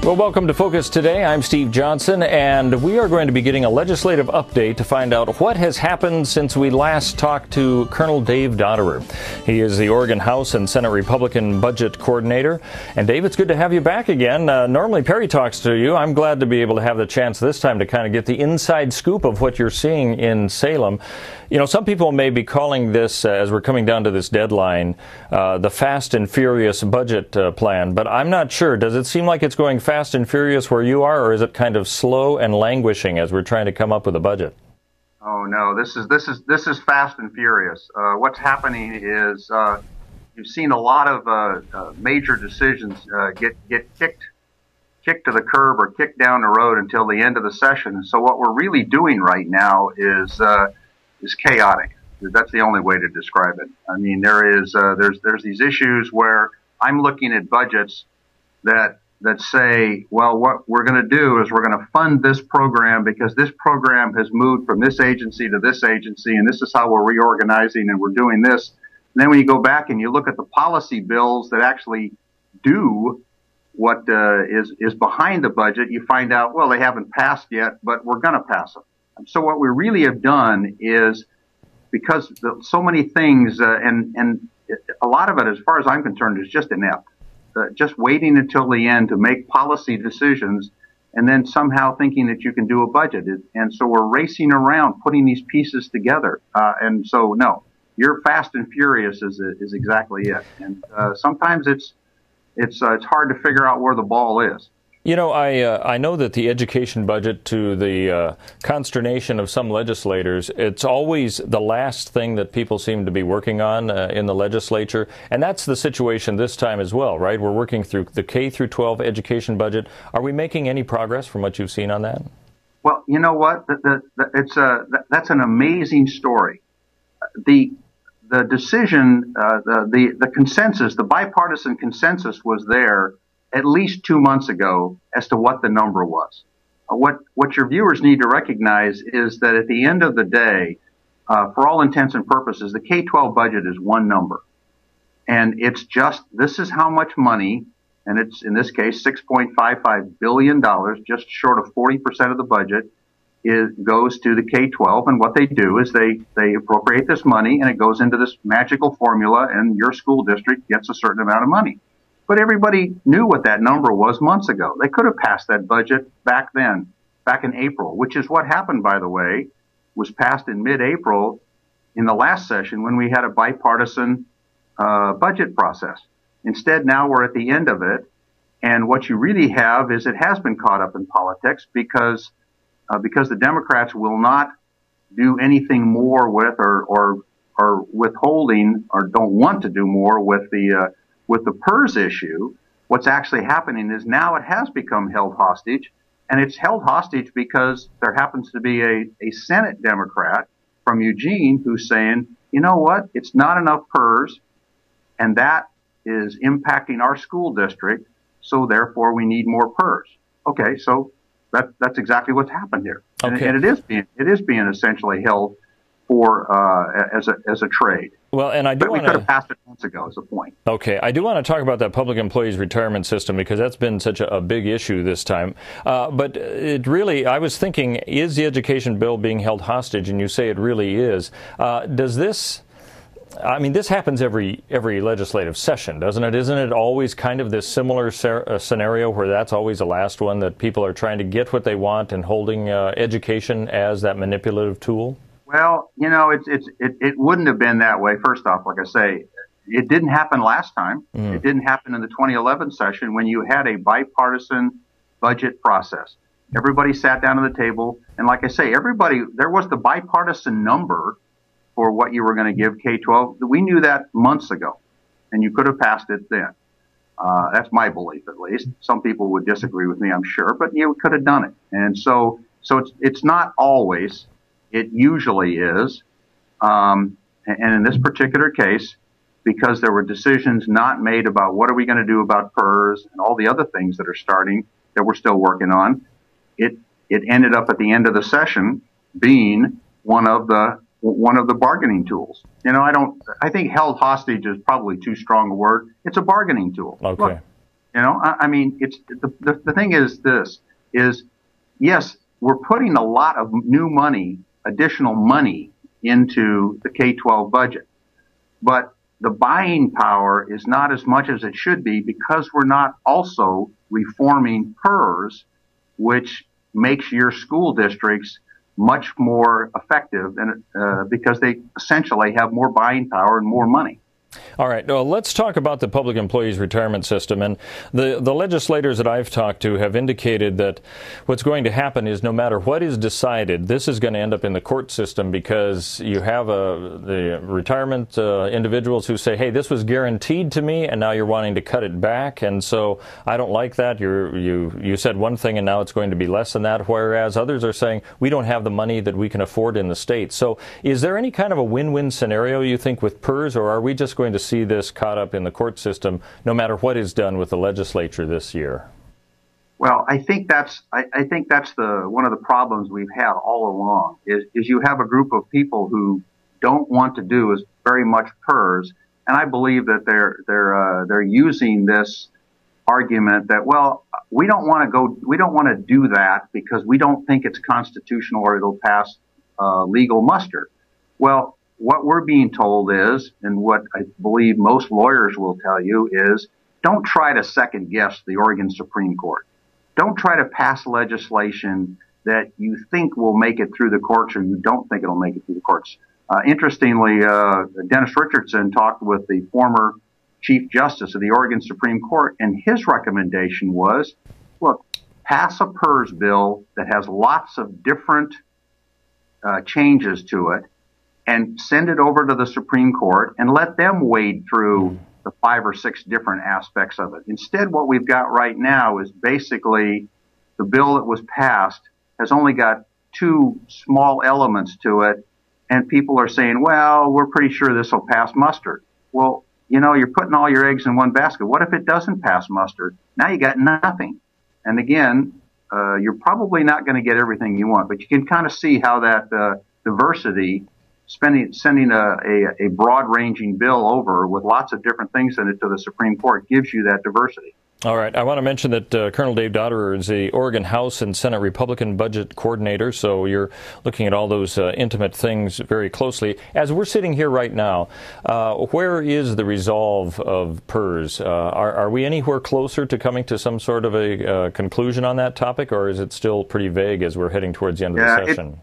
Well, welcome to Focus Today. I'm Steve Johnson, and we are going to be getting a legislative update to find out what has happened since we last talked to Colonel Dave Dotterrer. He is the Oregon House and Senate Republican Budget Coordinator. And Dave, it's good to have you back again. Normally Perry talks to you. I'm glad to be able to have the chance this time to kind of get the inside scoop of what you're seeing in Salem. You know, some people may be calling this, as we're coming down to this deadline, the fast and furious budget plan, but I'm not sure. Does it seem like it's going fast and furious where you are, or is it kind of slow and languishing as we're trying to come up with a budget? Oh no, this is fast and furious. What's happening is you've seen a lot of major decisions get kicked to the curb or kicked down the road until the end of the session. So what we're really doing right now is chaotic. That's the only way to describe it. I mean, there's these issues where I'm looking at budgets that say, well, what we're going to do is we're going to fund this program because this program has moved from this agency to this agency, and this is how we're reorganizing and we're doing this. And then when you go back and you look at the policy bills that actually do what is behind the budget, you find out, well, they haven't passed yet, but we're going to pass them. So what we really have done is, because so many things, and a lot of it, as far as I'm concerned, is just inept. Just waiting until the end to make policy decisions and then somehow thinking that you can do a budget. And so we're racing around putting these pieces together. And so, no, you're fast and furious is exactly it. And sometimes it's hard to figure out where the ball is. You know, I know that the education budget, to the consternation of some legislators, it's always the last thing that people seem to be working on in the legislature. And that's the situation this time as well, right? We're working through the K through 12 education budget. Are we making any progress from what you've seen on that? Well, you know what? That's an amazing story. The decision, the consensus, the bipartisan consensus was there at least 2 months ago as to what the number was. What your viewers need to recognize is that at the end of the day, for all intents and purposes, the K-12 budget is one number. And it's just, this is how much money, and it's in this case $6.55 billion, just short of 40% of the budget, goes to the K-12. And what they do is they appropriate this money, and it goes into this magical formula, and your school district gets a certain amount of money. But everybody knew what that number was months ago. They could have passed that budget back then, back in April, which is what happened, by the way, was passed in mid-April in the last session when we had a bipartisan budget process. Instead, now we're at the end of it. And what you really have is it has been caught up in politics because the Democrats will not do anything more with or withholding or don't want to do more with the PERS issue. What's actually happening is now it has become held hostage, and it's held hostage because there happens to be a Senate Democrat from Eugene who's saying, you know what, it's not enough PERS, and that is impacting our school district, so therefore we need more PERS. Okay, so that's exactly what's happened here. Okay. And it is being essentially held for as a trade. Well, and we could have passed it months ago, is the point. Okay, I do want to talk about that public employees retirement system because that's been such a big issue this time. But it really, I was thinking, is the education bill being held hostage? And you say it really is. Does this? I mean, this happens every legislative session, doesn't it? Isn't it always kind of this similar scenario where that's always the last one, that people are trying to get what they want and holding education as that manipulative tool? Well, you know, it wouldn't have been that way. First off, like I say, it didn't happen last time. It didn't happen in the 2011 session when you had a bipartisan budget process. Everybody sat down at the table, and like I say, there was the bipartisan number for what you were going to give K-12. We knew that months ago, and you could have passed it then. That's my belief, at least. Some people would disagree with me, I'm sure, but you could have done it. And so it's not always. It usually is. And in this particular case, because there were decisions not made about what are we going to do about PERS and all the other things that we're still working on, it ended up at the end of the session being one of the bargaining tools. You know, I think held hostage is probably too strong a word. It's a bargaining tool. Okay. Look, I mean, it's the thing is this is, yes, we're putting a lot of new money, additional money into the K-12 budget, but the buying power is not as much as it should be because we're not also reforming PERS, which makes your school districts much more effective, and because they essentially have more buying power and more money. All right, well, let's talk about the public employees retirement system. And the legislators that I've talked to have indicated that what's going to happen is no matter what is decided, this is going to end up in the court system because you have the retirement individuals who say, hey, this was guaranteed to me, and now you're wanting to cut it back. And so I don't like that. You said one thing, and now it's going to be less than that, whereas others are saying we don't have the money that we can afford in the state. So is there any kind of a win-win scenario, you think, with PERS, or are we just going to see this caught up in the court system no matter what is done with the legislature this year? Well, I think that's one of the problems we've had all along is you have a group of people who don't want to do as very much PERS, and I believe that they're using this argument that, well, we don't want to do that because we don't think it's constitutional or it'll pass legal muster. Well, what we're being told is, and what I believe most lawyers will tell you is, don't try to second guess the Oregon Supreme Court. Don't try to pass legislation that you think will make it through the courts or you don't think it'll make it through the courts. Interestingly, Dennis Richardson talked with the former Chief Justice of the Oregon Supreme Court, and his recommendation was, look, pass a PERS bill that has lots of different changes to it, and send it over to the Supreme Court and let them wade through the 5 or 6 different aspects of it. Instead, what we've got right now is basically the bill that was passed has only got 2 small elements to it, and people are saying, well, we're pretty sure this will pass muster. Well, you're putting all your eggs in one basket. What if it doesn't pass muster? Now you got nothing. And again, you're probably not going to get everything you want, but you can kind of see how that diversity, sending a broad-ranging bill over with lots of different things in it to the Supreme Court gives you that diversity. All right. I want to mention that Colonel Dave Dotterrer is the Oregon House and Senate Republican Budget Coordinator, so you're looking at all those intimate things very closely. As we're sitting here right now, where is the resolve of PERS? Are we anywhere closer to coming to some sort of a conclusion on that topic, or is it still pretty vague as we're heading towards the end of the session?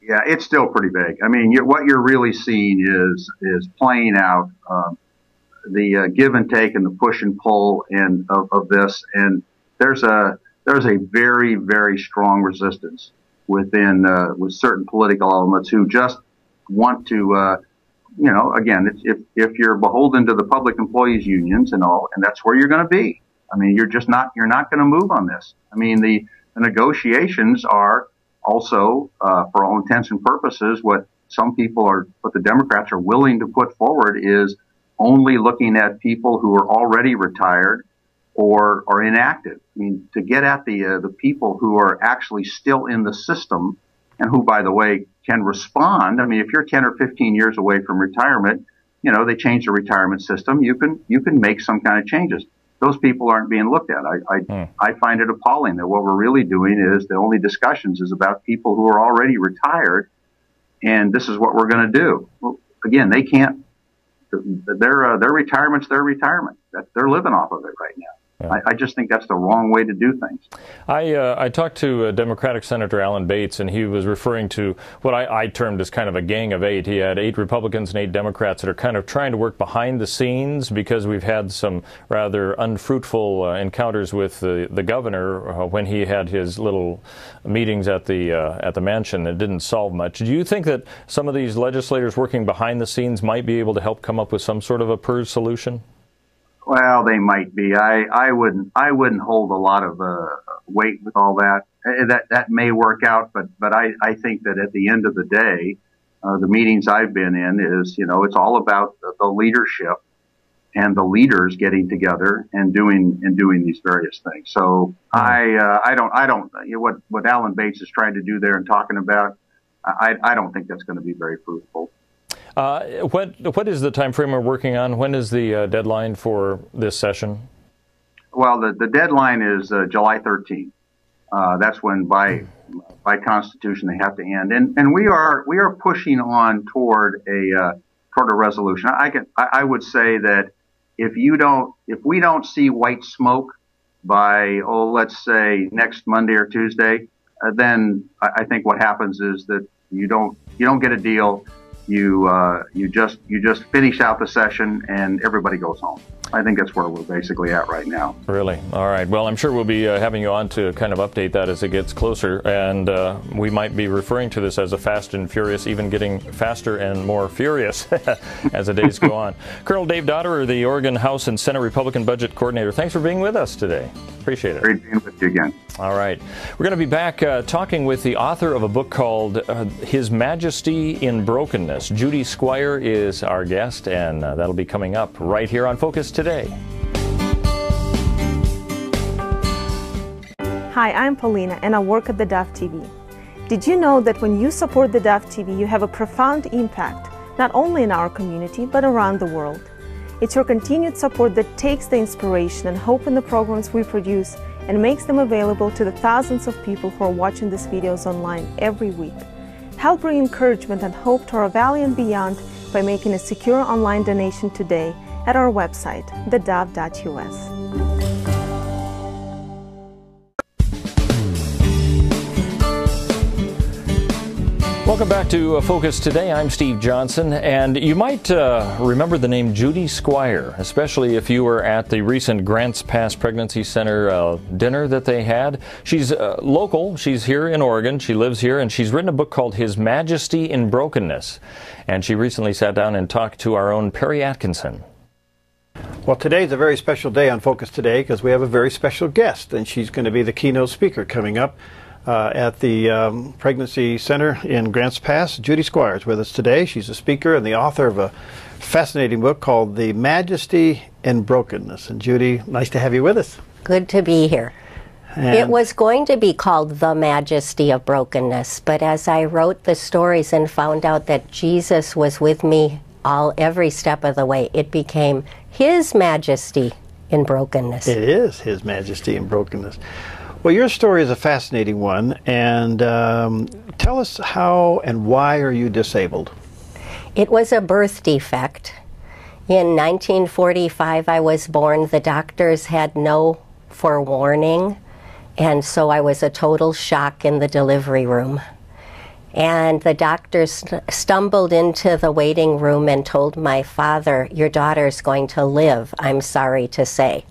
Yeah, it's still pretty vague. I mean, what you're really seeing is playing out the give and take and the push and pull of this, and there's a very, very strong resistance within with certain political elements who just want to again, if you're beholden to the public employees unions and all, and that's where you're going to be. I mean, you're not going to move on this. I mean, the negotiations are also, for all intents and purposes, what the Democrats are willing to put forward is only looking at people who are already retired or are inactive. I mean, to get at the people who are actually still in the system and who, by the way, can respond. I mean, if you're 10 or 15 years away from retirement, they change the retirement system. You can make some kind of changes. Those people aren't being looked at. I find it appalling that what we're really doing is the only discussions is about people who are already retired, and this is what we're going to do. Well, again, they can't. Their retirement's their retirement. They're living off of it right now. Yeah. I just think that's the wrong way to do things. I talked to Democratic Senator Alan Bates, and he was referring to what I termed as kind of a gang of 8. He had 8 Republicans and 8 Democrats that are kind of trying to work behind the scenes because we've had some rather unfruitful encounters with the governor when he had his little meetings at the mansion that didn't solve much. Do you think that some of these legislators working behind the scenes might be able to help come up with some sort of a PERS solution? Well, they might be. I wouldn't hold a lot of weight with all that. That may work out, but I think that at the end of the day, the meetings I've been in is, it's all about the leadership and the leaders getting together and doing these various things. So I don't what Alan Bates is trying to do there and talking about, I don't think that's going to be very fruitful. What is the time frame we're working on? When is the deadline for this session? Well, the deadline is July 13th. That's when by Constitution they have to end, and we are pushing on toward a resolution. I would say that if we don't see white smoke by let's say next Monday or Tuesday, then I think what happens is that you don't get a deal. You just finish out the session and everybody goes home. I think that's where we're basically at right now. Really? All right. Well, I'm sure we'll be having you on to kind of update that as it gets closer, and we might be referring to this as a fast and furious, even getting faster and more furious as the days go on. Colonel Dave Dotterrer, the Oregon House and Senate Republican Budget Coordinator, thanks for being with us today. Appreciate it. Great being with you again. All right. We're going to be back talking with the author of a book called His Majesty in Brokenness. Judy Squier is our guest, and that'll be coming up right here on Focus Today. Hi, I'm Paulina, and I work at the Dove TV. Did you know that when you support the Dove TV, you have a profound impact, not only in our community, but around the world? It's your continued support that takes the inspiration and hope in the programs we produce and makes them available to the thousands of people who are watching these videos online every week. Help bring encouragement and hope to our valley and beyond by making a secure online donation today at our website, thedove.us. Welcome back to Focus Today. I'm Steve Johnson, and you might remember the name Judy Squier, especially if you were at the recent Grants Pass Pregnancy Center dinner that they had. She's local. She's here in Oregon. She lives here, and she's written a book called His Majesty in Brokenness. And she recently sat down and talked to our own Perry Atkinson. Well, today's a very special day on Focus Today because we have a very special guest, and she's going to be the keynote speaker coming up at the Pregnancy Center in Grants Pass. Judy Squier is with us today. She's a speaker and the author of a fascinating book called The Majesty in Brokenness. And Judy, nice to have you with us. Good to be here. And it was going to be called The Majesty of Brokenness, but as I wrote the stories and found out that Jesus was with me every step of the way, it became His Majesty in Brokenness. It is His Majesty in Brokenness. Well, your story is a fascinating one, and tell us how and why are you disabled? It was a birth defect. In 1945, I was born. The doctors had no forewarning, and so I was a total shock in the delivery room. And the doctors stumbled into the waiting room and told my father, "Your daughter's going to live, I'm sorry to say."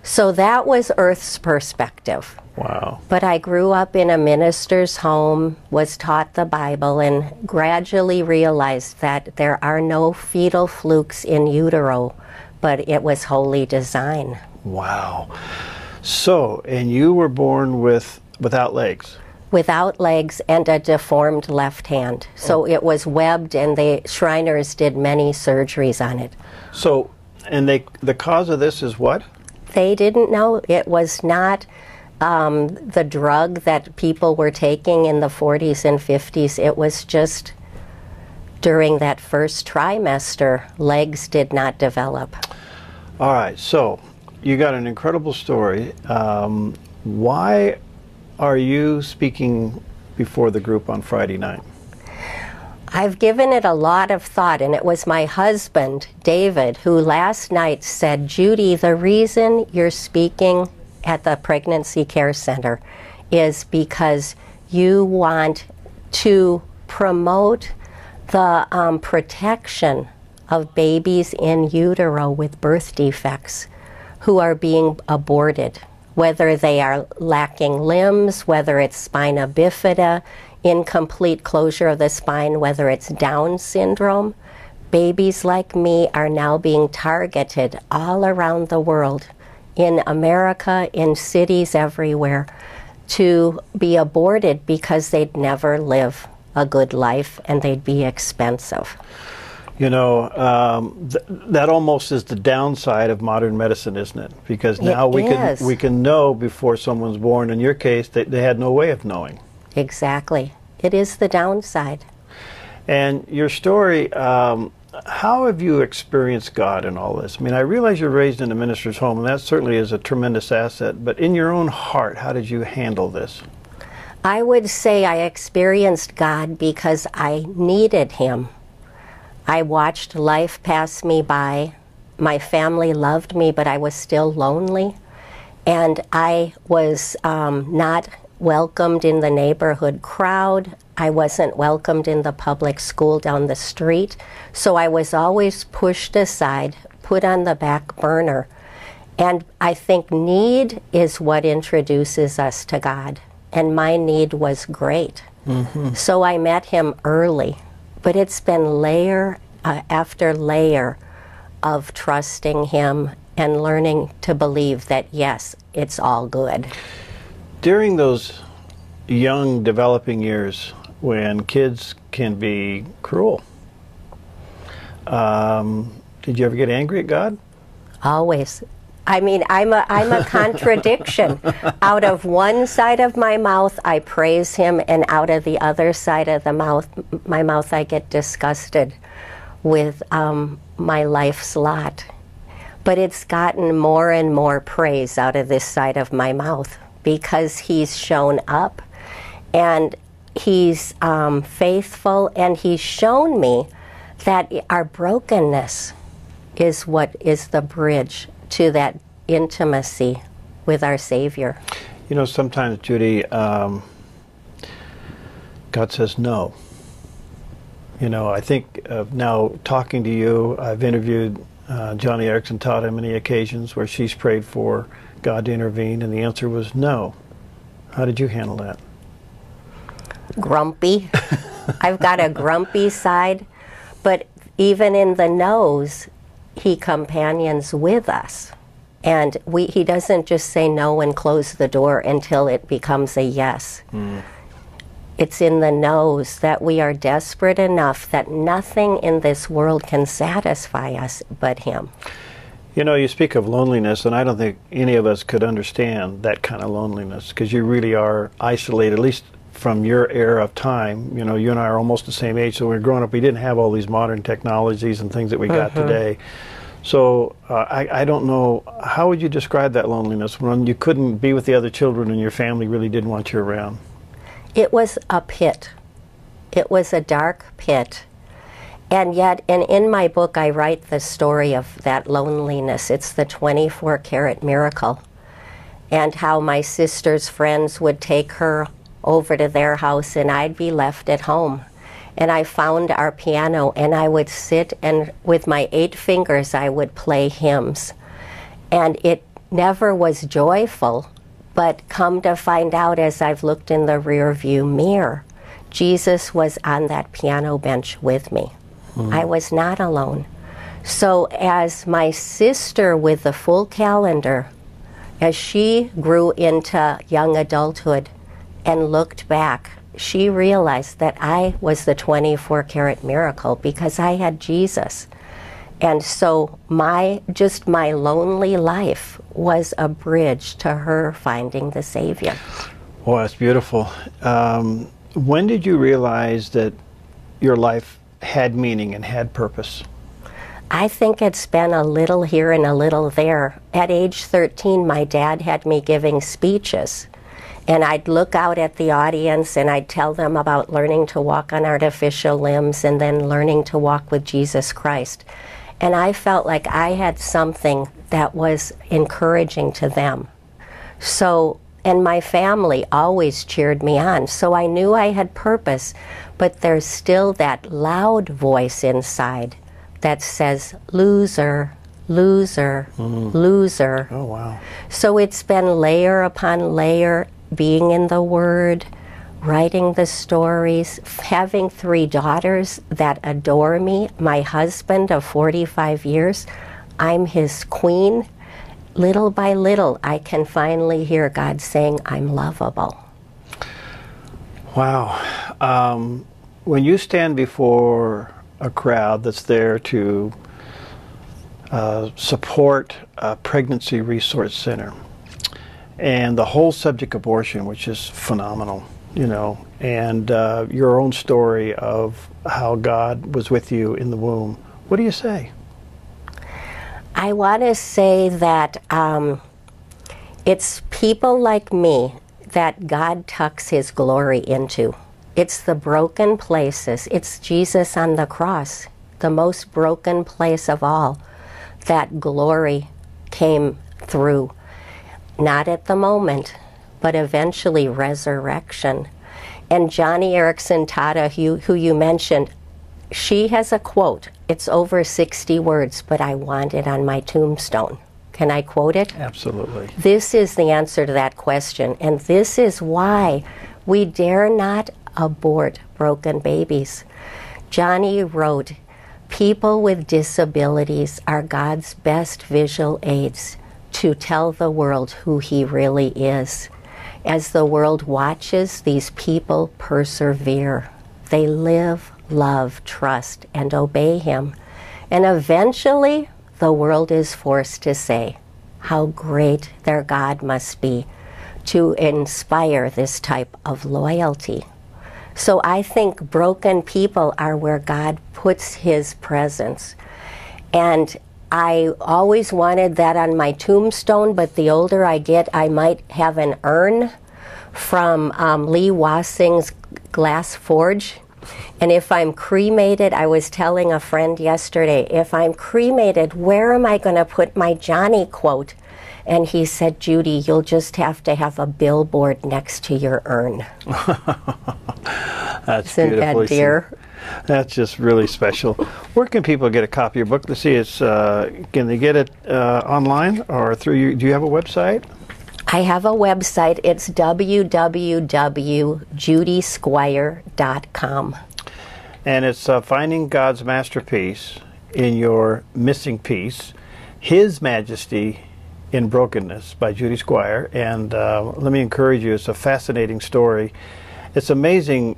So that was Earth's perspective. Wow. But I grew up in a minister's home, was taught the Bible, and gradually realized that there are no fetal flukes in utero, but it was holy design. Wow. So, and you were born without legs? Without legs and a deformed left hand. So it was webbed, and the Shriners did many surgeries on it. So, and the cause of this is what? They didn't know. It was not the drug that people were taking in the 40s and 50s. It was just during that first trimester, legs did not develop. All right, so you got an incredible story. Why are you speaking before the group on Friday night? I've given it a lot of thought, and it was my husband, David, who last night said, "Judy, the reason you're speaking at the Pregnancy Care Center is because you want to promote the protection of babies in utero with birth defects who are being aborted, whether they are lacking limbs, whether it's spina bifida, incomplete closure of the spine, whether it's Down syndrome. Babies like me are now being targeted all around the world, in America, in cities everywhere, to be aborted because they'd never live a good life and they'd be expensive." You know, that almost is the downside of modern medicine, isn't it? Because now we can know before someone's born. In your case, they had no way of knowing. Exactly. It is the downside. And your story, how have you experienced God in all this? I mean, I realize you're raised in a minister's home, and that certainly is a tremendous asset, but in your own heart, how did you handle this? I would say I experienced God because I needed Him. I watched life pass me by. My family loved me, but I was still lonely. And I was not welcomed in the neighborhood crowd. I wasn't welcomed in the public school down the street. So I was always pushed aside, put on the back burner. And I think need is what introduces us to God. And my need was great. Mm-hmm. So I met Him early. But it's been layer after layer of trusting Him and learning to believe that, yes, it's all good. During those young developing years when kids can be cruel, did you ever get angry at God? Always. I mean, I'm a contradiction. Out of one side of my mouth, I praise Him, and out of the other side of my mouth, I get disgusted with my life's lot. But it's gotten more and more praise out of this side of my mouth because He's shown up, and He's faithful, and He's shown me that our brokenness is what is the bridge to that intimacy with our Savior. You know, sometimes, Judy, God says no. You know, I think now talking to you, I've interviewed Johnny Erickson taught on many occasions where she's prayed for God to intervene, and the answer was no. How did you handle that? Grumpy. I've got a grumpy side, but even in the no's, He companions with us. And He doesn't just say no and close the door until it becomes a yes. Mm. It's in the no's that we are desperate enough that nothing in this world can satisfy us but Him. You know, you speak of loneliness, and I don't think any of us could understand that kind of loneliness, because you really are isolated, at least from your era of time. You know, you and I are almost the same age, so when we were growing up, we didn't have all these modern technologies and things that we got today. So I don't know, how would you describe that loneliness when you couldn't be with the other children and your family really didn't want you around? It was a pit. It was a dark pit. And yet, and in my book, I write the story of that loneliness. It's the 24-karat miracle. And how my sister's friends would take her over to their house and I'd be left at home. And I found our piano, and I would sit, and with my 8 fingers I would play hymns. And it never was joyful, but come to find out as I've looked in the rear view mirror, Jesus was on that piano bench with me. I was not alone. So as my sister with the full calendar, as she grew into young adulthood and looked back, she realized that I was the 24-karat miracle because I had Jesus. And so my lonely life was a bridge to her finding the Savior. Well, that's beautiful. When did you realize that your life had meaning and had purpose? I think it's been a little here and a little there. At age 13, my dad had me giving speeches. And I'd look out at the audience and I'd tell them about learning to walk on artificial limbs and then learning to walk with Jesus Christ. And I felt like I had something that was encouraging to them. So, and my family always cheered me on. So I knew I had purpose, but there's still that loud voice inside that says, loser, loser, loser. Oh, wow. So it's been layer upon layer, being in the Word, writing the stories, having 3 daughters that adore me. My husband of 45 years, I'm his queen. Little by little, I can finally hear God saying, I'm lovable. Wow. When you stand before a crowd that's there to support a pregnancy resource center, and the whole subject of abortion, which is phenomenal, you know, and your own story of how God was with you in the womb, what do you say? I want to say that it's people like me that God tucks his glory into. It's the broken places. It's Jesus on the cross, the most broken place of all. That glory came through, not at the moment, but eventually resurrection. And Joni Eareckson Tada, who you mentioned, she has a quote. It's over 60 words, but I want it on my tombstone. Can I quote it? Absolutely. This is the answer to that question, and this is why we dare not abort broken babies. Johnny wrote, "People with disabilities are God's best visual aids to tell the world who he really is. As the world watches, these people persevere. They live, love, trust, and obey him. And eventually, the world is forced to say how great their God must be to inspire this type of loyalty." So I think broken people are where God puts his presence. And I always wanted that on my tombstone, but the older I get, I might have an urn from Lee Wassing's Glass Forge. And if I'm cremated, I was telling a friend yesterday, if I'm cremated, where am I going to put my Johnny quote? And he said, "Judy, you'll just have to have a billboard next to your urn." That's Isn't beautifully that dear? said. That's just really special. Where can people get a copy of your book? Let's see, can they get it online or through you? Do you have a website? I have a website. It's www.judysquier.com. And it's Finding God's Masterpiece in Your Missing Piece, His Majesty in Brokenness by Judy Squier. And let me encourage you, it's a fascinating story. It's amazing.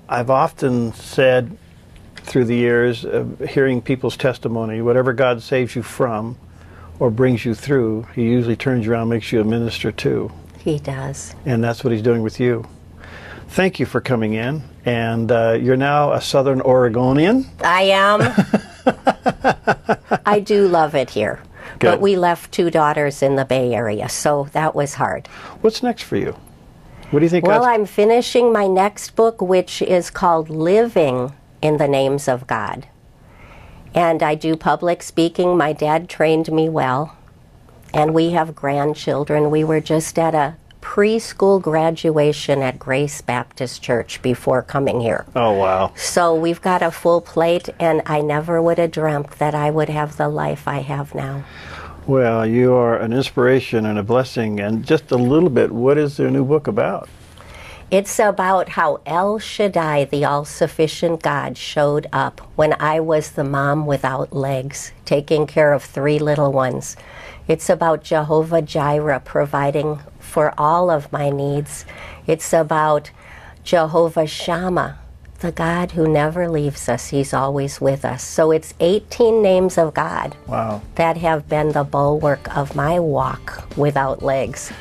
I've often said through the years, hearing people's testimony, whatever God saves you from or brings you through, he usually turns around and makes you a minister too. He does. And that's what he's doing with you. Thank you for coming in. And you're now a Southern Oregonian. I am. I do love it here. Good. But we left 2 daughters in the Bay Area, so that was hard. What's next for you? What do you think? Well, I'm finishing my next book, which is called Living in the Names of God. And I do public speaking. My dad trained me well. And we have grandchildren. We were just at a preschool graduation at Grace Baptist Church before coming here. Oh, wow. So we've got a full plate, and I never would have dreamt that I would have the life I have now. Well, you are an inspiration and a blessing. And just a little bit, what is their new book about? It's about how El Shaddai, the all-sufficient God, showed up when I was the mom without legs, taking care of 3 little ones. It's about Jehovah Jireh providing for all of my needs. It's about Jehovah Shammah, the God who never leaves us. He's always with us. So it's 18 names of God. Wow. That have been the bulwark of my walk without legs.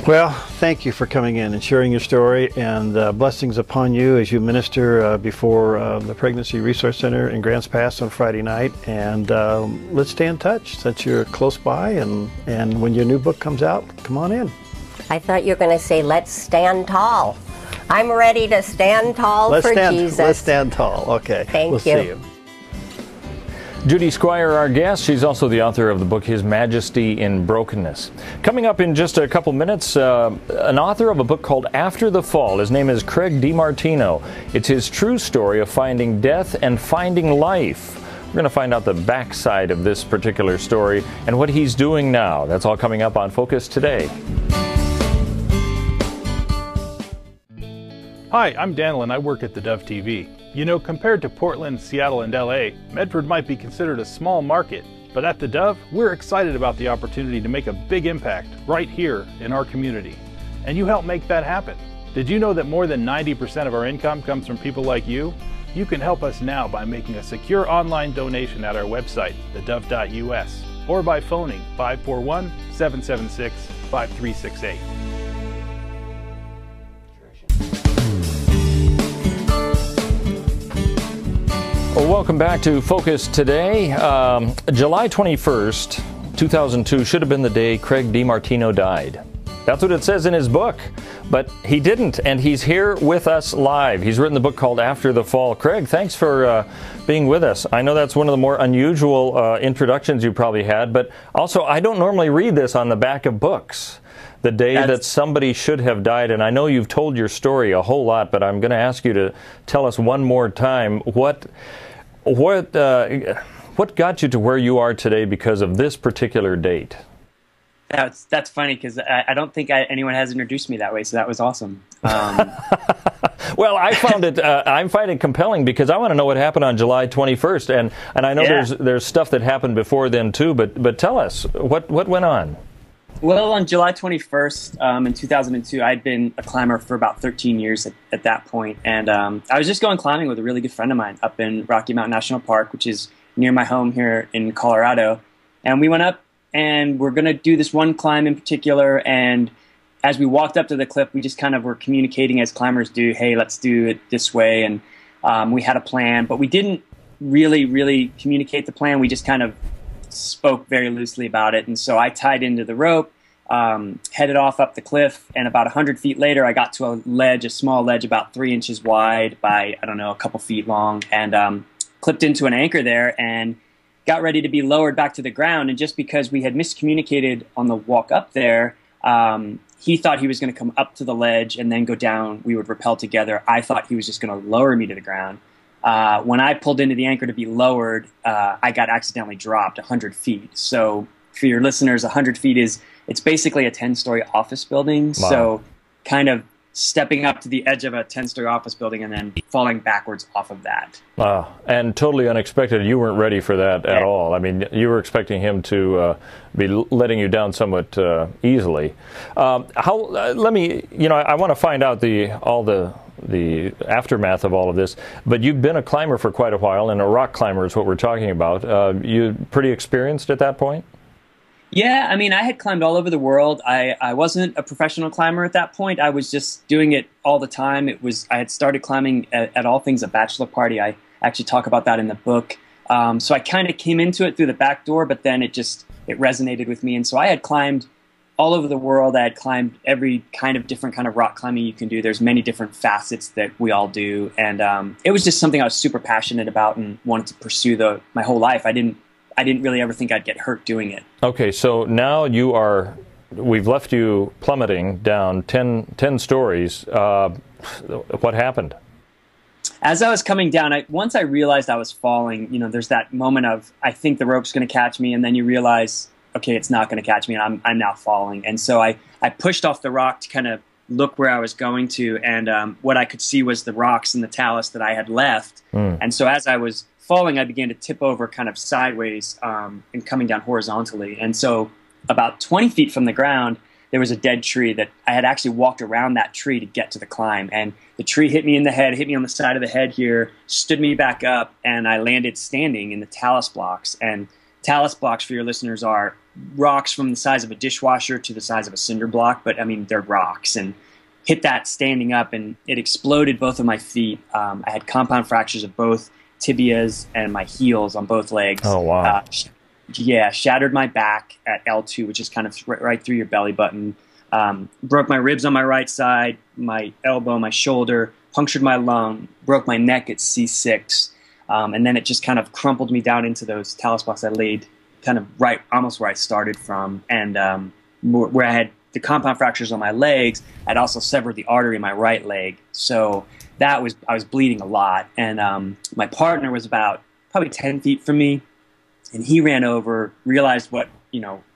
Well, thank you for coming in and sharing your story, and blessings upon you as you minister before the Pregnancy Resource Center in Grants Pass on Friday night. And let's stay in touch since you're close by, and when your new book comes out, come on in. I thought you were going to say, let's stand tall. I'm ready to stand tall for Jesus. Let's stand tall. Okay. Thank we'll you. See you. Judy Squier, our guest. She's also the author of the book His Majesty in Brokenness. Coming up in just a couple minutes, an author of a book called After the Fall. His name is Craig DeMartino. It's his true story of finding death and finding life. We're going to find out the backside of this particular story and what he's doing now. That's all coming up on Focus today. Hi, I'm Daniel and I work at the Dove TV. You know, compared to Portland, Seattle, and LA, Medford might be considered a small market, but at the Dove, we're excited about the opportunity to make a big impact right here in our community. And you help make that happen. Did you know that more than 90% of our income comes from people like you? You can help us now by making a secure online donation at our website, thedove.us, or by phoning 541-776-5368. Well, welcome back to Focus Today. July 21st, 2002 should have been the day Craig DeMartino died. That's what it says in his book, but he didn't, and he's here with us live. He's written the book called After the Fall. Craig, thanks for being with us. I know that's one of the more unusual introductions you probably had, but also I don't normally read this on the back of books, the day that somebody should have died, and I know you've told your story a whole lot, but I'm going to ask you to tell us one more time what got you to where you are today because of this particular date? That's funny because I don't think anyone has introduced me that way, so that was awesome. Well, I find it compelling because I want to know what happened on July 21st, and I know there's stuff that happened before then too. But tell us what went on. Well, on July 21st in 2002, I'd been a climber for about 13 years at that point, and I was just going climbing with a really good friend of mine up in Rocky Mountain National Park, which is near my home here in Colorado, and we went up. And we're going to do this one climb in particular. And as we walked up to the cliff, we just kind of were communicating as climbers do, hey, let's do it this way. And we had a plan, but we didn't really communicate the plan. We just kind of spoke very loosely about it. And so I tied into the rope, headed off up the cliff. And about 100 feet later, I got to a ledge, a small ledge about 3 inches wide by, I don't know, a couple feet long, and clipped into an anchor there and got ready to be lowered back to the ground. And just because we had miscommunicated on the walk up there, he thought he was going to come up to the ledge and then go down. We would rappel together. I thought he was just going to lower me to the ground. When I pulled into the anchor to be lowered, I got accidentally dropped 100 feet. So for your listeners, 100 feet it's basically a 10-story office building. Wow. So kind of stepping up to the edge of a 10-story office building and then falling backwards off of that. And totally unexpected. You weren't ready for that at all. I mean, you were expecting him to be letting you down somewhat easily. I want to find out all the aftermath of all of this, but you've been a climber for quite a while, and a rock climber is what we're talking about. You pretty experienced at that point? Yeah, I mean, I had climbed all over the world. I wasn't a professional climber at that point. I was just doing it all the time. I had started climbing at All Things a Bachelor Party. I actually talk about that in the book. So I kind of came into it through the back door, but then it resonated with me. And so I had climbed all over the world. I had climbed every different kind of rock climbing you can do. There's many different facets that we all do. And it was just something I was super passionate about and wanted to pursue my whole life. I didn't really ever think I'd get hurt doing it. Okay, so now we've left you plummeting down 10 stories. What happened? As I was coming down, once I realized I was falling, there's that moment of, I think the rope's going to catch me, and then you realize, okay, it's not going to catch me, and I'm now falling. And so I pushed off the rock to kind of look where I was going to, and what I could see was the rocks and the talus that I had left. And so as I was falling, I began to tip over kind of sideways and coming down horizontally. And so about 20 feet from the ground, there was a dead tree that I had actually walked around that tree to get to the climb. And the tree hit me in the head, hit me on the side of the head here, stood me back up, and I landed standing in the talus blocks. And talus blocks, for your listeners, are rocks from the size of a dishwasher to the size of a cinder block, but I mean, they're rocks. And hit that standing up, and it exploded both of my feet. I had compound fractures of both tibias and my heels on both legs. Oh, wow. Shattered my back at L2, which is kind of right through your belly button. Broke my ribs on my right side, my elbow, my shoulder, punctured my lung, broke my neck at C6. And then it just kind of crumpled me down into those talus blocks I laid kind of almost where I started from. And where I had the compound fractures on my legs, I'd also severed the artery in my right leg. So I was bleeding a lot. And my partner was about probably 10 feet from me. And he ran over, realized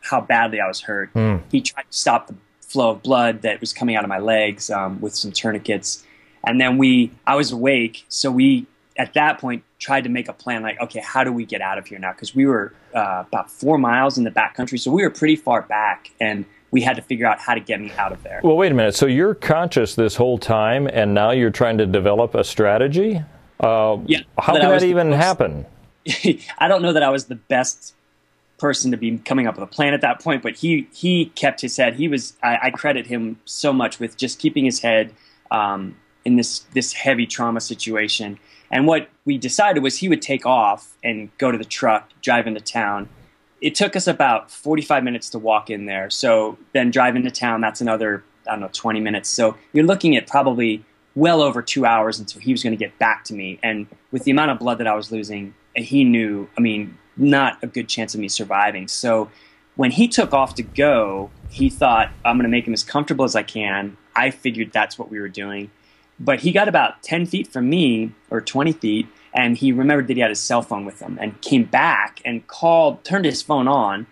how badly I was hurt. He tried to stop the flow of blood that was coming out of my legs with some tourniquets. And then I was awake, so we, at that point, tried to make a plan, like, okay, how do we get out of here now? Because we were about 4 miles in the backcountry, so we were pretty far back, and we had to figure out how to get me out of there. Well, wait a minute. So you're conscious this whole time, and now you're trying to develop a strategy? How can that even happen? I don't know that I was the best person to be coming up with a plan at that point, but he kept his head. I credit him so much with just keeping his head in this heavy trauma situation. And what we decided was he would take off and go to the truck, drive into town. It took us about 45 minutes to walk in there. So then drive into town, that's another, I don't know, 20 minutes. So you're looking at probably well over 2 hours until he was going to get back to me. And with the amount of blood that I was losing, he knew, I mean, not a good chance of me surviving. So when he took off to go, he thought, I'm going to make him as comfortable as I can. I figured that's what we were doing. But he got about 10 feet from me, or 20 feet, and he remembered that he had his cell phone with him and came back and called, turned his phone on.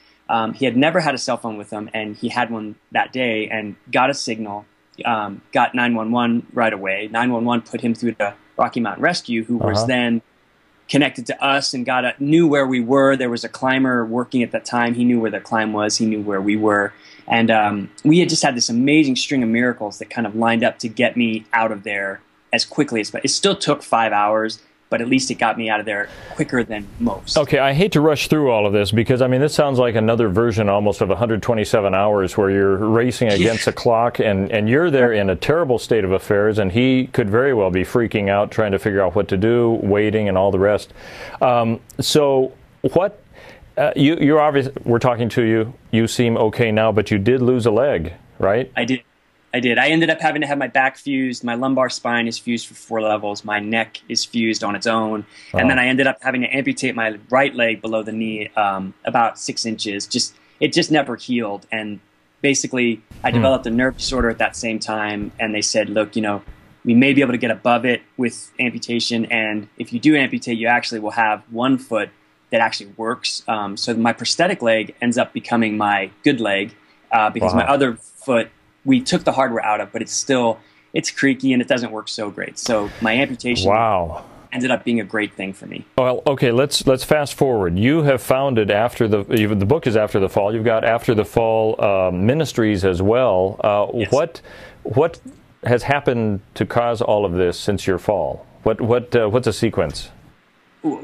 He had never had a cell phone with him, and he had one that day and got a signal, got 911 right away. 911 put him through the Rocky Mountain Rescue, who was then connected to us and knew where we were. There was a climber working at that time. He knew where the climb was. He knew where we were. And we had just had this amazing string of miracles that kind of lined up to get me out of there as quickly as possible. It still took 5 hours, but at least it got me out of there quicker than most. Okay, I hate to rush through all of this because, I mean, this sounds like another version almost of 127 hours where you're racing against a clock and you're there in a terrible state of affairs, and he could very well be freaking out, trying to figure out what to do, waiting, and all the rest. So what, you're obviously, we're talking to you, you seem okay now, but you did lose a leg, right? I did. I ended up having to have my back fused. My lumbar spine is fused for 4 levels. My neck is fused on its own. And then I ended up having to amputate my right leg below the knee about 6 inches. It just never healed. And basically, I developed a nerve disorder at that same time. And they said, look, you know, we may be able to get above it with amputation. And if you do amputate, you actually will have one foot that actually works. So my prosthetic leg ends up becoming my good leg because my other foot, we took the hardware out of, but it's creaky and it doesn't work so great. So my amputation ended up being a great thing for me. Well, okay, let's fast forward. You have founded the book is After the Fall. You've got After the Fall ministries as well. Yes. What has happened to cause all of this since your fall? What's a sequence?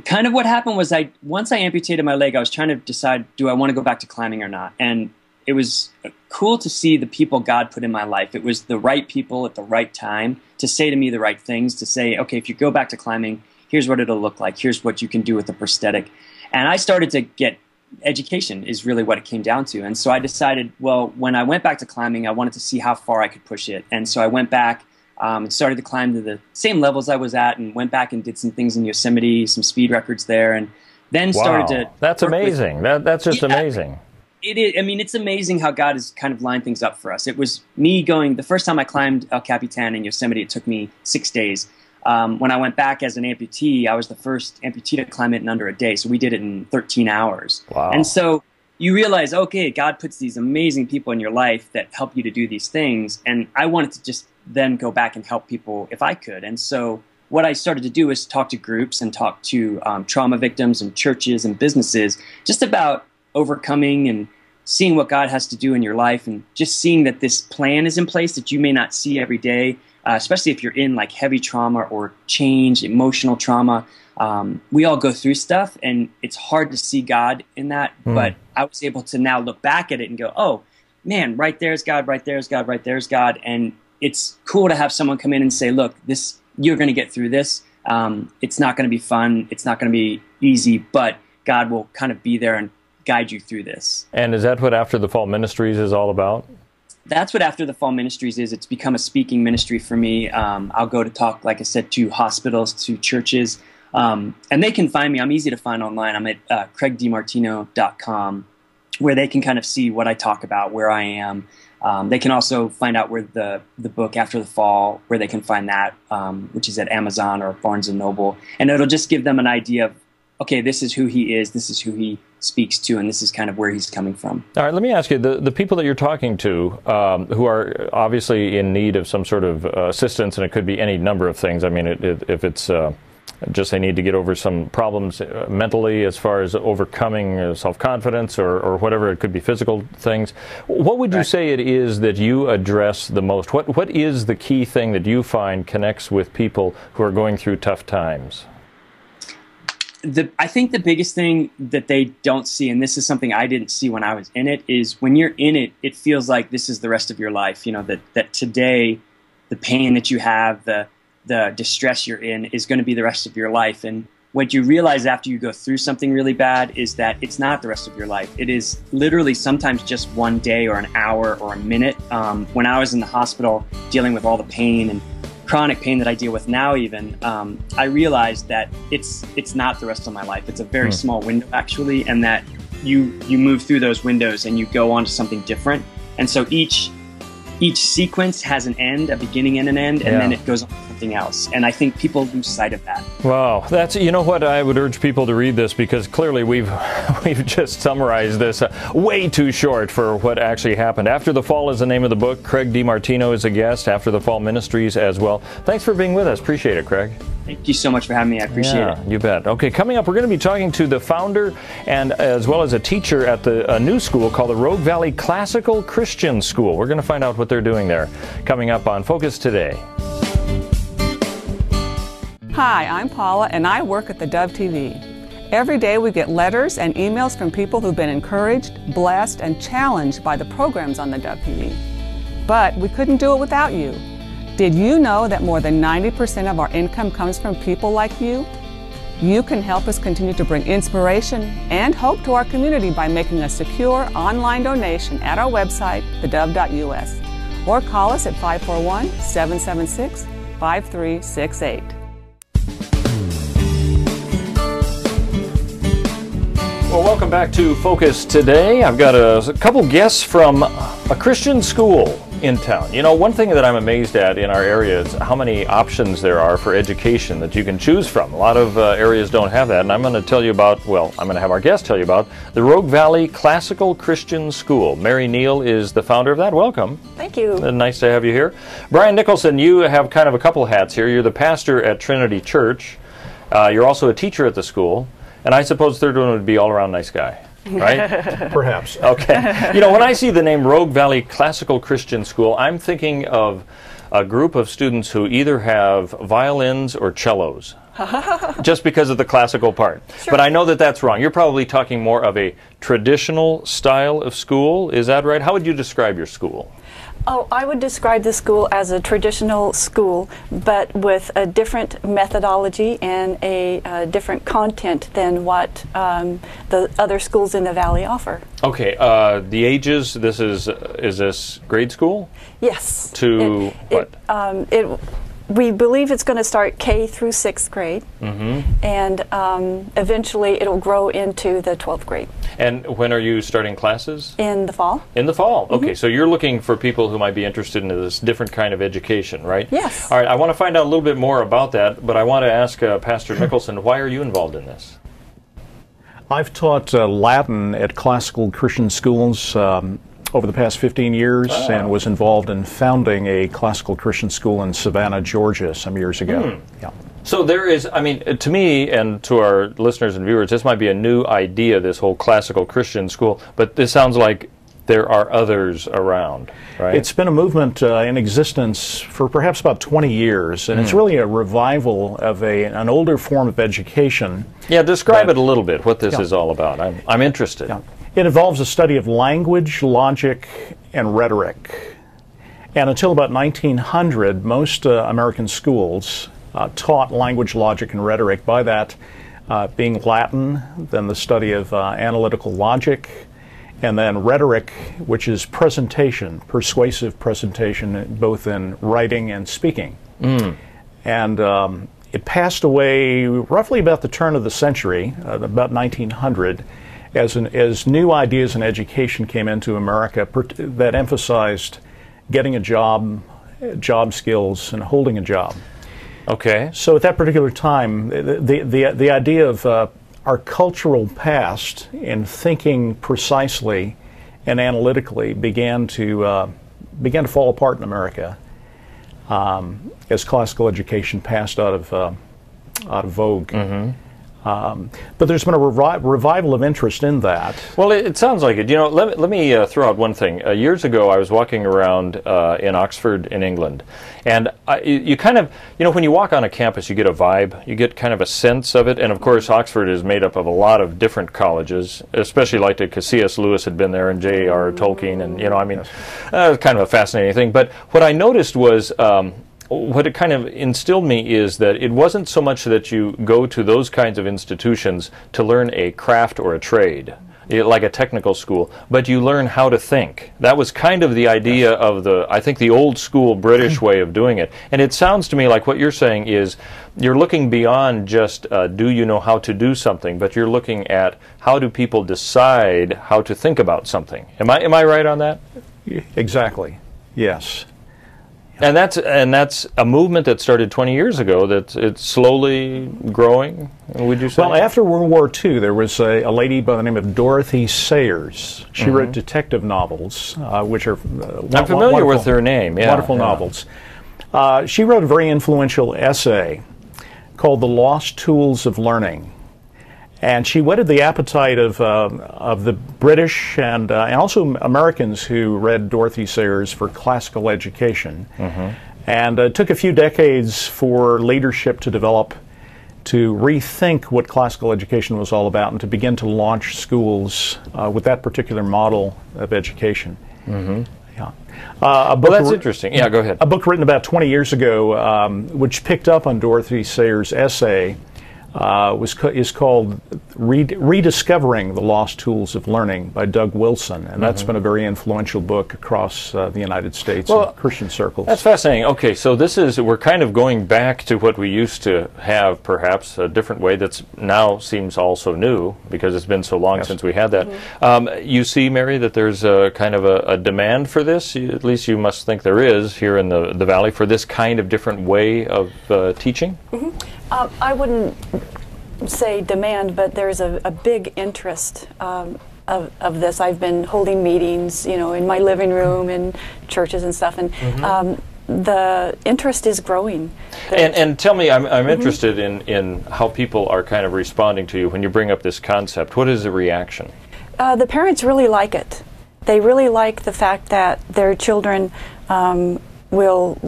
Kind of what happened was once I amputated my leg, I was trying to decide, do I want to go back to climbing or not? And it was cool to see the people God put in my life. It was the right people at the right time to say to me the right things, to say, okay, if you go back to climbing, here's what it'll look like. Here's what you can do with the prosthetic. And I started to get education is really what it came down to. And so I decided, well, when I went back to climbing, I wanted to see how far I could push it. And so I went back and started to climb to the same levels I was at and went back and did some things in Yosemite, some speed records there, and then started to... That's amazing. That's just amazing. It is. I mean, it's amazing how God has kind of lined things up for us. It was me going, the first time I climbed El Capitan in Yosemite, it took me 6 days. When I went back as an amputee, I was the first amputee to climb it in under a day. So we did it in 13 hours. Wow. And so you realize, okay, God puts these amazing people in your life that help you to do these things. And I wanted to just then go back and help people if I could. And so what I started to do is talk to groups and talk to trauma victims and churches and businesses just about overcoming and seeing what God has to do in your life, and just seeing that this plan is in place that you may not see every day, especially if you're in like heavy trauma or change, emotional trauma. We all go through stuff, and it's hard to see God in that, but I was able to now look back at it and go, oh, man, right there's God, right there's God, right there's God. And it's cool to have someone come in and say, look, you're going to get through this. It's not going to be fun. It's not going to be easy, but God will kind of be there and guide you through this. And is that what After the Fall Ministries is all about? That's what After the Fall Ministries is. It's become a speaking ministry for me. I'll go to talk, like I said, to hospitals, to churches, and they can find me. I'm easy to find online. I'm at craigdemartino.com, where they can kind of see what I talk about, where I am. They can also find out where the book After the Fall, where they can find that, which is at Amazon or Barnes & Noble. And it'll just give them an idea of, okay, this is who he is, this is who he speaks to, and this is kind of where he's coming from. All right, let me ask you, the people that you're talking to who are obviously in need of some sort of assistance, and it could be any number of things. I mean, if it's just they need to get over some problems mentally as far as overcoming self-confidence or whatever, it could be physical things. What would you say it is that you address the most? What is the key thing that you find connects with people who are going through tough times? I think the biggest thing that they don't see, and this is something I didn't see when I was in it, is when you're in it, it feels like this is the rest of your life. You know, that today, the pain that you have, the the distress you're in is going to be the rest of your life. And what you realize after you go through something really bad is that it's not the rest of your life. It is literally sometimes just one day or an hour or a minute. When I was in the hospital dealing with all the pain and chronic pain that I deal with now even, I realized that it's not the rest of my life. It's a very small window actually, and that you move through those windows and you go on to something different. And so each sequence has an end, a beginning and an end, and then it goes on to something else. And I think people lose sight of that. Wow, that's, you know what, I would urge people to read this, because clearly we've just summarized this way too short for what actually happened. After the Fall is the name of the book. Craig DeMartino is a guest. After the Fall Ministries as well. Thanks for being with us. Appreciate it, Craig. Thank you so much for having me. I appreciate it. You bet. Okay, coming up, we're going to be talking to the founder and as well as a teacher at a new school called the Rogue Valley Classical Christian School. We're going to find out what they're doing there. Coming up on Focus Today. Hi, I'm Paula, and I work at the Dove TV. Every day we get letters and emails from people who've been encouraged, blessed, and challenged by the programs on the Dove TV. But we couldn't do it without you. Did you know that more than 90% of our income comes from people like you? You can help us continue to bring inspiration and hope to our community by making a secure online donation at our website, thedove.us, or call us at 541-776-5368. Well, welcome back to Focus Today. I've got a couple guests from a Christian school in town. You know, one thing that I'm amazed at in our area is how many options there are for education that you can choose from. A lot of areas don't have that, and I'm going to tell you about, well, I'm going to have our guest tell you about the Rogue Valley Classical Christian School. Mary Neel is the founder of that. Welcome. Thank you. Nice to have you here. Brian Nicholson, you have kind of a couple hats here. You're the pastor at Trinity Church. You're also a teacher at the school, and I suppose third one would be all-around nice guy. Right? Perhaps. Okay. You know, when I see the name Rogue Valley Classical Christian School, I'm thinking of a group of students who either have violins or cellos, just because of the classical part. Sure. But I know that that's wrong. You're probably talking more of a traditional style of school. Is that right? How would you describe your school? Oh, I would describe the school as a traditional school, but with a different methodology and a different content than what the other schools in the Valley offer. Okay, the ages, is this grade school? Yes. To what? We believe it's going to start K through 6th grade, and eventually it'll grow into the 12th grade. And when are you starting classes? In the fall. In the fall. Okay, so you're looking for people who might be interested in this different kind of education, right? Yes. All right, I want to find out a little bit more about that, but I want to ask Pastor Nicholson, why are you involved in this? I've taught Latin at classical Christian schools over the past 15 years and was involved in founding a classical Christian school in Savannah, Georgia some years ago. Yeah. So there is, I mean, to me and to our listeners and viewers, this might be a new idea, this whole classical Christian school, but this sounds like there are others around, right? It's been a movement in existence for perhaps about 20 years, and it's really a revival of an older form of education. Yeah, describe it a little bit, what this is all about. I'm interested. Yeah. It involves a study of language, logic, and rhetoric. And until about 1900, most American schools taught language, logic, and rhetoric. By that being Latin, then the study of analytical logic, and then rhetoric, which is presentation, persuasive presentation, both in writing and speaking. And it passed away roughly about the turn of the century, about 1900, as new ideas in education came into America that emphasized getting a job, job skills, and holding a job. Okay. So at that particular time, the idea of our cultural past in thinking precisely and analytically began to fall apart in America as classical education passed out of vogue. But there's been a revival of interest in that. Well, it sounds like it. You know, let me throw out one thing. Years ago, I was walking around in Oxford, in England, and you kind of, you know, when you walk on a campus, you get a vibe, you get kind of a sense of it. And of course, Oxford is made up of a lot of different colleges, especially like the C.S. Lewis had been there, and J.R. Tolkien, and you know, I mean, kind of a fascinating thing. But what I noticed was what it kind of instilled me is that it wasn't so much that you go to those kinds of institutions to learn a craft or a trade, like a technical school, but you learn how to think. That was kind of the idea of I think the old school British way of doing it. And it sounds to me like what you're saying is you're looking beyond just do you know how to do something, but you're looking at how do people decide how to think about something. Am I right on that? Exactly. Yes. And that's a movement that started 20 years ago. That it's slowly growing. Would you say? Well, after World War II, there was a lady by the name of Dorothy Sayers. She wrote detective novels, which are I'm familiar with her name. Yeah, wonderful novels. She wrote a very influential essay called "The Lost Tools of Learning," and she whetted the appetite of the British and also Americans who read Dorothy Sayers for classical education. And it took a few decades for leadership to develop, to rethink what classical education was all about, and to begin to launch schools with that particular model of education. Yeah. Well, that's interesting. Yeah, go ahead. A book written about 20 years ago, which picked up on Dorothy Sayers' essay, is called Rediscovering the Lost Tools of Learning by Doug Wilson, and that's been a very influential book across the United States and Christian circles. That's fascinating. Okay, so we're kind of going back to what we used to have, perhaps a different way that's now seems also new because it's been so long since we had that. You see, Mary, that there's a kind of a demand for this. At least you must think there is here in the Valley for this kind of different way of teaching. I wouldn't say demand, but there's a big interest of this. I've been holding meetings, in my living room and churches and stuff, and the interest is growing. And tell me, I'm interested in how people are kind of responding to you when you bring up this concept. What is the reaction? The parents really like it. They really like the fact that their children will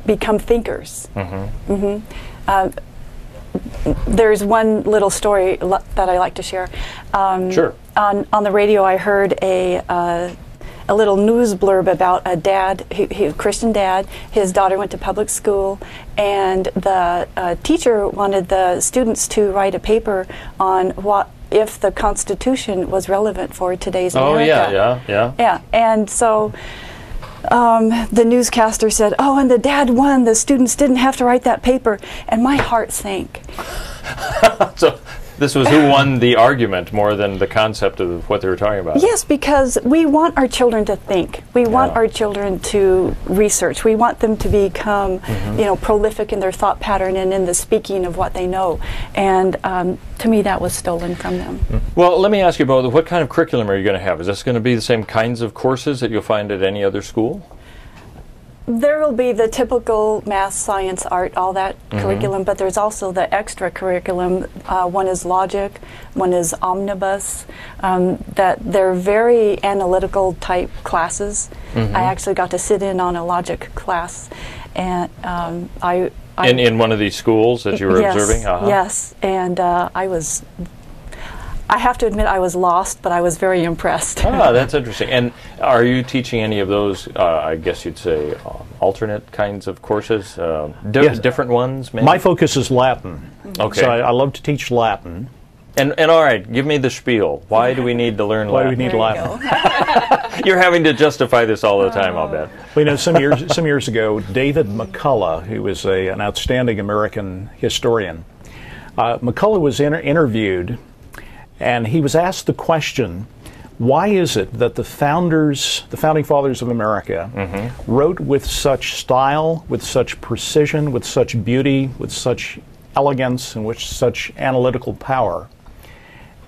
become thinkers. There's one little story that I like to share. Sure. On the radio, I heard a little news blurb about a dad, a Christian dad. His daughter went to public school, and the teacher wanted the students to write a paper on if the Constitution was relevant for today's America. Yeah. And so the newscaster said, "Oh, and the dad won. The students didn't have to write that paper," and my heart sank. So this was who won the argument more than the concept of what they were talking about. Yes, because we want our children to think. We want our children to research. We want them to become, prolific in their thought pattern and in the speaking of what they know. And to me, that was stolen from them. Well, let me ask you both, what kind of curriculum are you going to have? Is this going to be the same kinds of courses that you'll find at any other school? There will be the typical math, science, art, all that curriculum, but there's also the extra curriculum. One is logic, one is omnibus, that they're very analytical type classes. I actually got to sit in on a logic class, and in one of these schools that you were observing? Yes, and I have to admit I was lost, but I was very impressed. That's interesting. And are you teaching any of those, I guess you'd say, alternate kinds of courses? Yes. Different ones, maybe? My focus is Latin. Okay. So I love to teach Latin. And all right, give me the spiel. Why do we need to learn Latin? Why do we need Latin? You're having to justify this all the time, I'll bet. Well, some years ago, David McCullough, who was an outstanding American historian, McCullough was interviewed, and he was asked the question, why is it that the founding fathers of America wrote with such style, with such precision, with such beauty, with such elegance, and with such analytical power?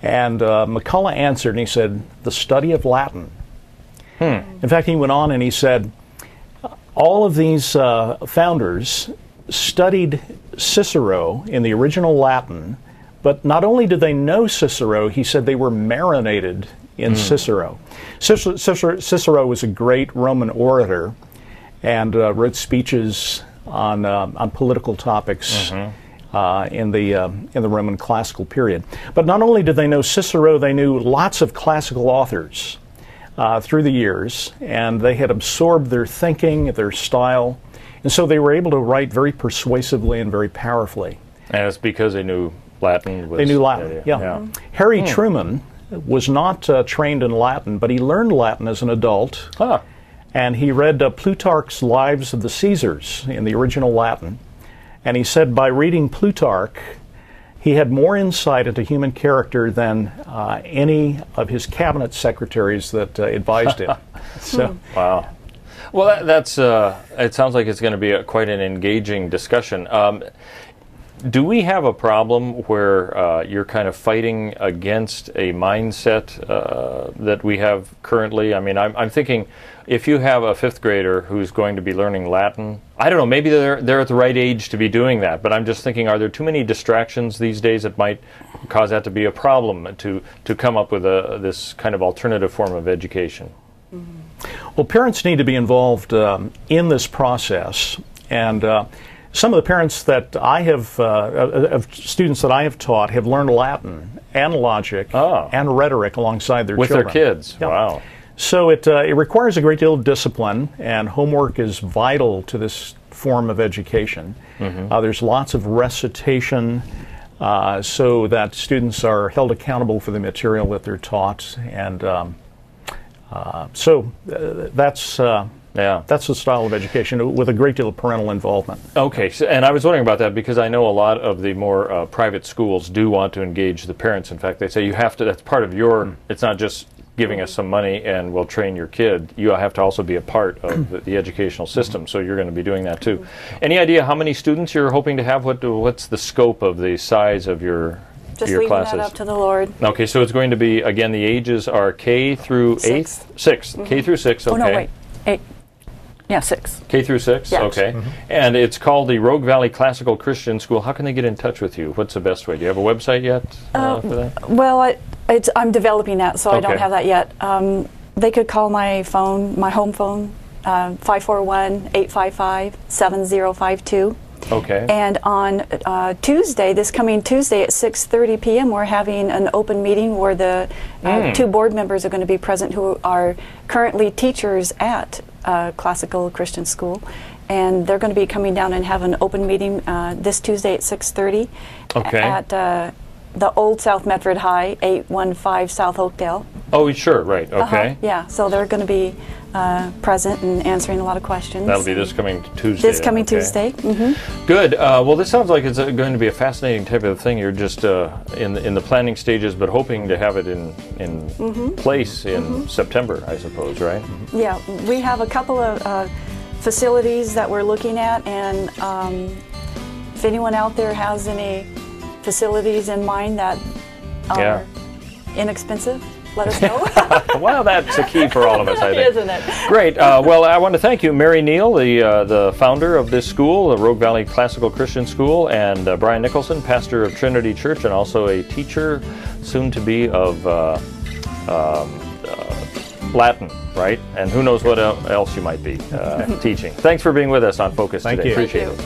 And McCullough answered, and he said, the study of Latin. In fact, he went on and he said, all of these founders studied Cicero in the original Latin, but not only did they know Cicero, he said they were marinated in Cicero. Cicero was a great Roman orator and wrote speeches on political topics in the Roman classical period. But not only did they know Cicero, they knew lots of classical authors through the years, and they had absorbed their thinking, their style, And so they were able to write very persuasively and very powerfully. And it's because they knew Latin. They knew Latin, yeah. Harry Truman was not trained in Latin, but he learned Latin as an adult. Huh. And he read Plutarch's Lives of the Caesars in the original Latin. And he said by reading Plutarch, he had more insight into human character than any of his cabinet secretaries that advised him. So, wow. Well, that's. It sounds like it's going to be quite an engaging discussion. Do we have a problem where you're kind of fighting against a mindset that we have currently? I mean, I'm thinking if you have a fifth grader who's going to be learning Latin, I don't know, maybe they're at the right age to be doing that, but I'm just thinking, are there too many distractions these days that might cause that to be a problem to come up with this kind of alternative form of education? Well, parents need to be involved in this process, and some of the parents that I have, of students that I have taught, have learned Latin and logic and rhetoric alongside their children. With their kids, yeah. Wow. So it requires a great deal of discipline, and homework is vital to this form of education. There's lots of recitation so that students are held accountable for the material that they're taught, and so that's the style of education with a great deal of parental involvement. Okay, so, and I was wondering about that because I know a lot of the more private schools do want to engage the parents. In fact, they say you have to, that's part of your, it's not just giving us some money and we'll train your kid. You have to also be a part of the educational system, so you're going to be doing that too. Any idea how many students you're hoping to have? What's the scope of the size of your Just your leaving classes? that up to the Lord. Okay, so it's going to be, again, the ages are K through 8th? 6th. K through 6, okay. Oh, no, wait. 8. Yeah, 6. K through 6? Yes. Okay. And it's called the Rogue Valley Classical Christian School. How can they get in touch with you? What's the best way? Do you have a website yet for that? Well, I'm developing that, so I don't Okay. have that yet. They could call my phone, my home phone, 541-855-7052. Okay. And on Tuesday, this coming Tuesday at 6:30 p.m., we're having an open meeting where the 2 board members are going to be present who are currently teachers at Classical Christian School. And they're going to be coming down and have an open meeting this Tuesday at 6:30 at the Old South Medford High, 815 South Oakdale. Oh, sure, right, okay. Yeah, so they're going to be present and answering a lot of questions. That'll be this coming Tuesday. This coming Tuesday. Good. Well, this sounds like it's going to be a fascinating type of thing. You're just in the planning stages, but hoping to have it in place in September, I suppose, right? Yeah, we have a couple of facilities that we're looking at, and if anyone out there has any facilities in mind that are inexpensive, let us know. Well, that's the key for all of us, I think. Isn't it? Great. Well, I want to thank you, Mary Neel, the founder of this school, the Rogue Valley Classical Christian School, and Brian Nicholson, pastor of Trinity Church, and also a teacher, soon to be, of Latin, right? And who knows what else you might be teaching. Thanks for being with us on Focus today. Thank you. Appreciate it.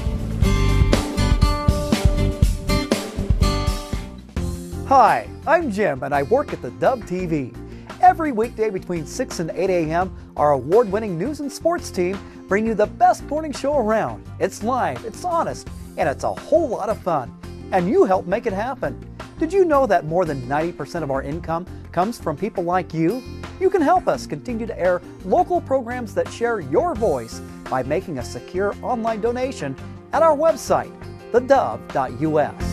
Hi, I'm Jim, and I work at the Dove TV. Every weekday between 6 and 8 a.m., our award-winning news and sports team bring you the best morning show around. It's live, it's honest, and it's a whole lot of fun. And you help make it happen. Did you know that more than 90% of our income comes from people like you? You can help us continue to air local programs that share your voice by making a secure online donation at our website, thedove.us.